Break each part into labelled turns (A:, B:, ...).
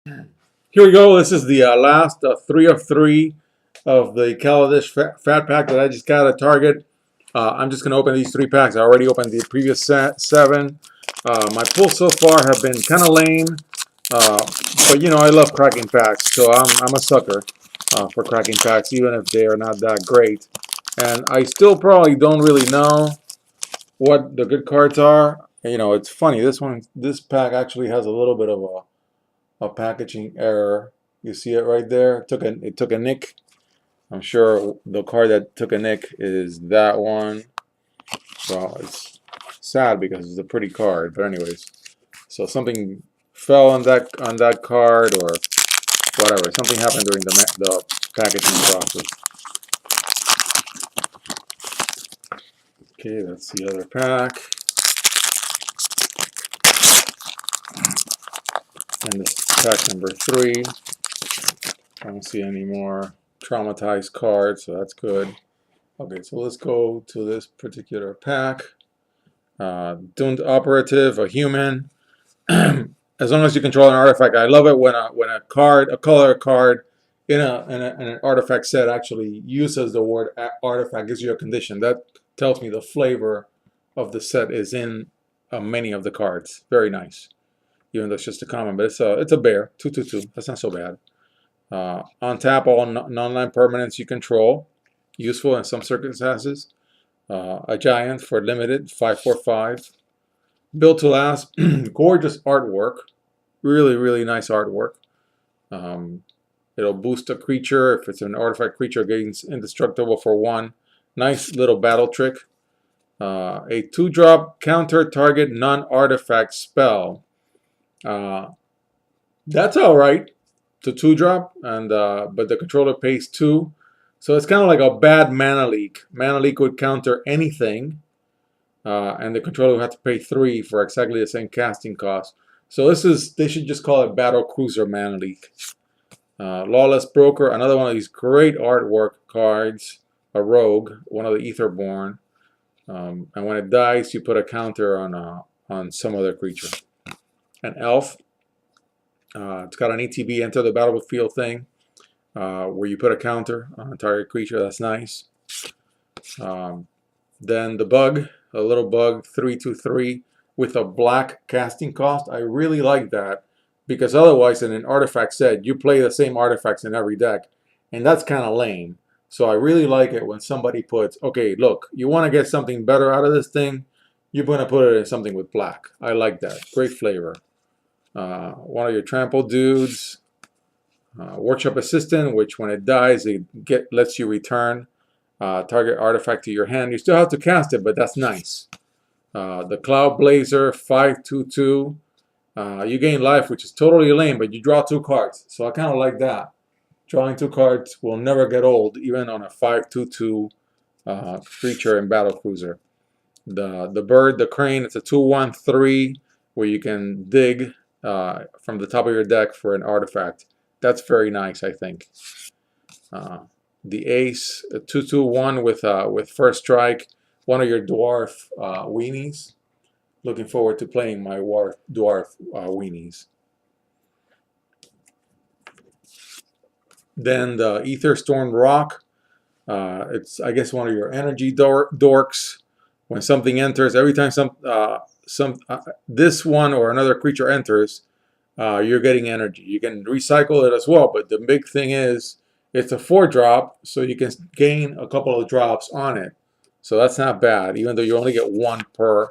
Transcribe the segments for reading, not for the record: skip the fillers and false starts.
A: Here we go. This is the last 3 of 3 of the Kaladesh Fat Pack that I just got at Target. I'm just going to open these 3 packs. I already opened the previous 7. My pulls so far have been kind of lame, uh, but you know I love cracking packs, so I'm a sucker for cracking packs, even if they are not that great. And I still probably don't really know what the good cards are. You know, it's funny. This pack actually has a little bit of a packaging error. You see it right there. It took a nick. I'm sure the card that took a nick is that one. Well, it's sad because it's a pretty card, but anyways. So something fell on that card or whatever. Something happened during the packaging process. Okay, that's the other pack. And this is pack number 3. I don't see any more traumatized cards, so that's good. Okay, so let's go to this particular pack. Doomed operative, a human. As long as you control an artifact, I love it when a color card in an artifact set actually uses the word artifact, gives you a condition. That tells me the flavor of the set is in many of the cards. Very nice, even though it's just a common, but it's a bear 2/2/2. That's not so bad. On tap, all non-land permanents you control. Useful in some circumstances. A giant for limited 5/4/5. Built to last. Gorgeous artwork. Really, really nice artwork. Um, it'll boost a creature. If it's an artifact creature, gains indestructible for 1. Nice little battle trick. A 2-drop counter target non-artifact spell. That's all right. It's a 2-drop, and but the controller pays 2. So it's kind of like a bad mana leak. Mana leak would counter anything, and the controller would have to pay 3 for exactly the same casting cost. So they should just call it Battle Cruiser Mana Leak. Lawless Broker, another one of these great artwork cards. A rogue, one of the Etherborn. And when it dies, you put a counter on some other creature. An elf. It's got an ETB, enter the battlefield thing, where you put a counter on a target creature. That's nice. Then the bug, a little bug, 3/2/3 with a black casting cost. I really like that because otherwise in an artifact set, you play the same artifacts in every deck, and that's kind of lame. So I really like it when somebody puts, okay, look, you want to get something better out of this thing, you're going to put it in something with black. I like that. Great flavor. One of your trample dudes. Workshop Assistant, which when it dies, it lets you return target artifact to your hand. You still have to cast it, but that's nice. The Cloud Blazer, 5/2/2. You gain life, which is totally lame, but you draw 2 cards. So I kind of like that. Drawing 2 cards will never get old, even on a 5/2/2 creature in Battle Cruiser. The bird, the crane, it's a 2/1/3 where you can dig from the top of your deck for an artifact. That's very nice, I think. The ace, a 2/2/1 with first strike, one of your dwarf weenies. Looking forward to playing my dwarf weenies. Then the Ether Storm Rock. It's, I guess, one of your energy dorks. When something enters, every time this one or another creature enters, you're getting energy. You can recycle it as well, but the big thing is it's a 4-drop, so you can gain a couple of drops on it. So that's not bad, even though you only get 1 per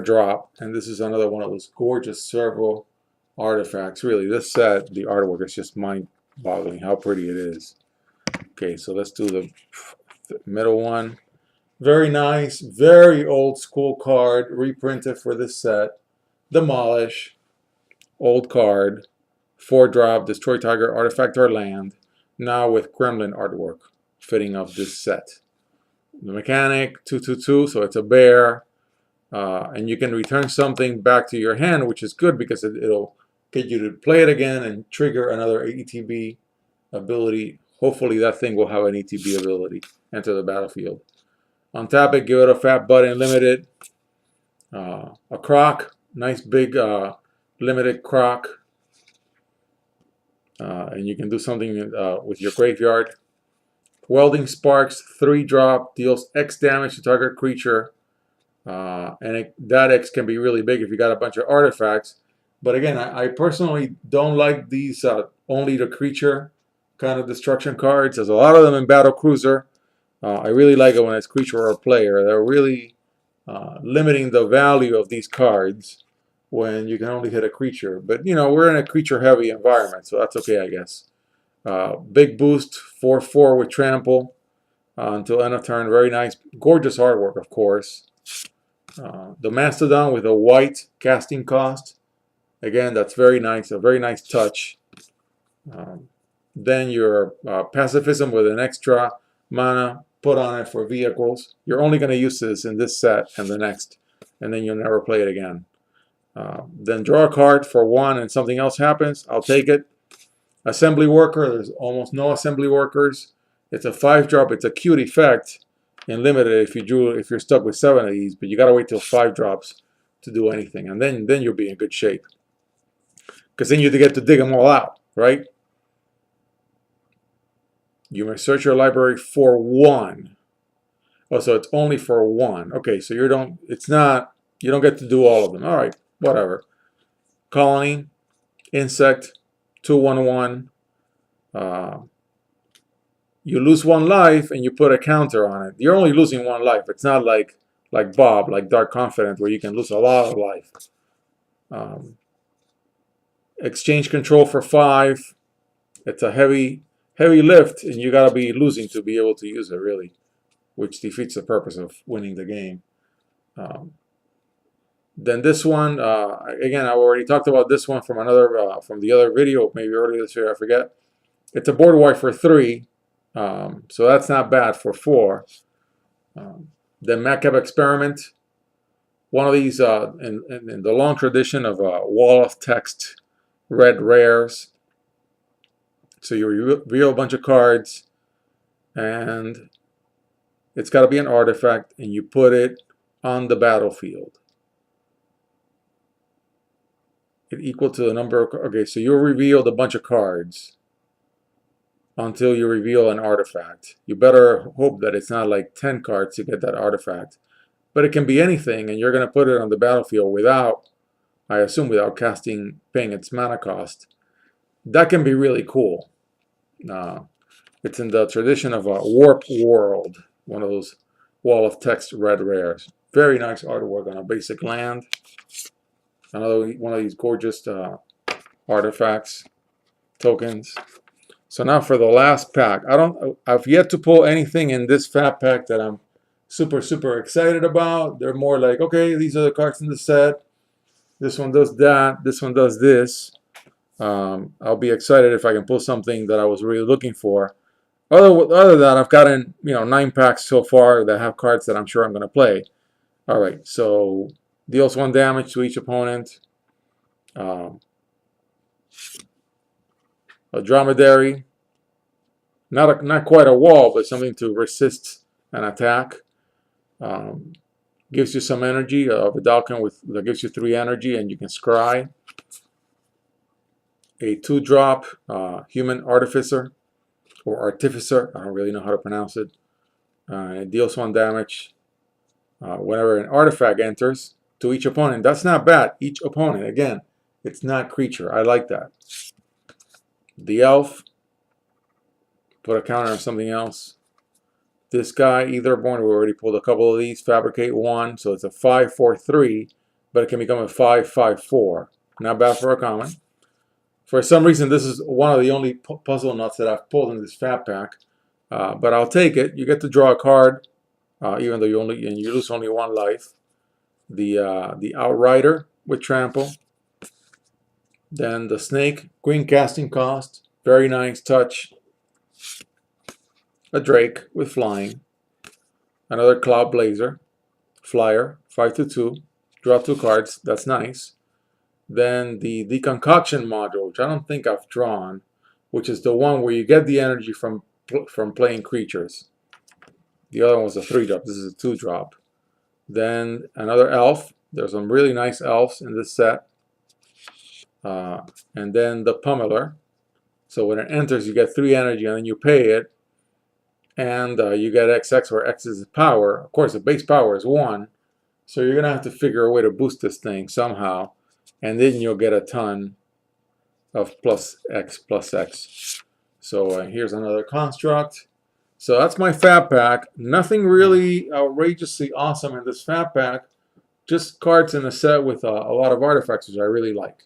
A: drop. And this is another one of those gorgeous servo artifacts. Really, this set, the artwork is just mind-boggling how pretty it is. Okay, so let's do the middle one. Very nice, very old school card, reprinted for this set. Demolish, old card, 4-drop, destroy target artifact or land. Now with Gremlin artwork, fitting of this set. The mechanic, 2/2/2, so it's a bear. And you can return something back to your hand, which is good because it'll get you to play it again and trigger another ETB ability. Hopefully that thing will have an ETB ability. Enter the battlefield. Untap it, give it a fat button, limited. A croc, nice big limited croc. and you can do something with your graveyard. Welding Sparks, 3-drop, deals X damage to target creature. That X can be really big if you got a bunch of artifacts. But again, I personally don't like these only the creature kind of destruction cards. There's a lot of them in Battle Cruiser. I really like it when it's creature or player. They're really limiting the value of these cards when you can only hit a creature. But, you know, we're in a creature-heavy environment, so that's okay, I guess. Big boost, 4/4 with trample until end of turn. Very nice. Gorgeous artwork, of course. The Mastodon with a white casting cost. Again, that's very nice. A very nice touch. Then your Pacifism with an extra mana put on it for vehicles. You're only going to use this in this set and the next, and then you'll never play it again. Then draw a card for 1 and something else happens. I'll take it. Assembly Worker. There's almost no Assembly Workers. It's a 5-drop. It's a cute effect and limited if you're stuck with 7 of these, but you gotta wait till 5 drops to do anything, and then you'll be in good shape. Because then you get to dig them all out, right? You may search your library for 1. Oh, so it's only for 1. Okay, so you don't get to do all of them. All right, whatever. Colony, Insect, 2/1/1. You lose 1 life and you put a counter on it. You're only losing 1 life. It's not like Bob, like Dark Confident, where you can lose a lot of life. Exchange control for 5. It's a heavy lift, and you gotta be losing to be able to use it, really, which defeats the purpose of winning the game. Then this one, again, I already talked about this one from the other video, maybe earlier this year, I forget. It's a board wipe for 3. So that's not bad for 4. Then Macab Experiment, one of these in the long tradition of wall of text red rares. So you reveal a bunch of cards, and it's got to be an artifact, and you put it on the battlefield. It equal to the number of, okay, so you revealed a bunch of cards until you reveal an artifact. You better hope that it's not like 10 cards to get that artifact. But it can be anything, and you're going to put it on the battlefield without, I assume, without paying its mana cost. That can be really cool. It's in the tradition of a Warp World, one of those wall of text red rares. Very nice artwork on a basic land. Another one of these gorgeous artifacts, tokens. So now for the last pack. I've yet to pull anything in this Fat Pack that I'm super excited about. They're more like, okay, these are the cards in the set. This one does that. This one does this. I'll be excited if I can pull something that I was really looking for. Other than that, I've gotten 9 packs so far that have cards that I'm sure I'm going to play. All right, so deals 1 damage to each opponent. A dromedary, not quite a wall, but something to resist an attack. Gives you some energy. A Vidalcan that gives you 3 energy, and you can scry. A 2-drop human artificer or artificer. I don't really know how to pronounce it. It deals 1 damage whenever an artifact enters to each opponent. That's not bad. Each opponent. Again, it's not creature. I like that. The elf, put a counter on something else. This guy, Etherborn, we already pulled a couple of these. Fabricate 1, so it's a 5/4/3, but it can become a 5/5/4. Not bad for a common. For some reason, this is one of the only puzzle nuts that I've pulled in this Fat Pack, but I'll take it. You get to draw a card, even though you lose only 1 life. The Outrider with trample. Then the Snake, green casting cost, very nice touch. A Drake with flying. Another Cloud Blazer, flyer, 5/2, draw 2 cards, that's nice. Then the Concoction module, which I don't think I've drawn, which is the one where you get the energy from playing creatures. The other one was a 3-drop, this is a 2-drop. Then another elf, there's some really nice elves in this set. And then the Pummeler, So when it enters, you get 3 energy, and then you pay it, and you get XX, where X is power. Of course, the base power is 1, so you're going to have to figure a way to boost this thing somehow, and then you'll get a ton of plus X. So here's another construct. So that's my Fat Pack. Nothing really outrageously awesome in this Fat Pack. Just cards in a set with a lot of artifacts, which I really like.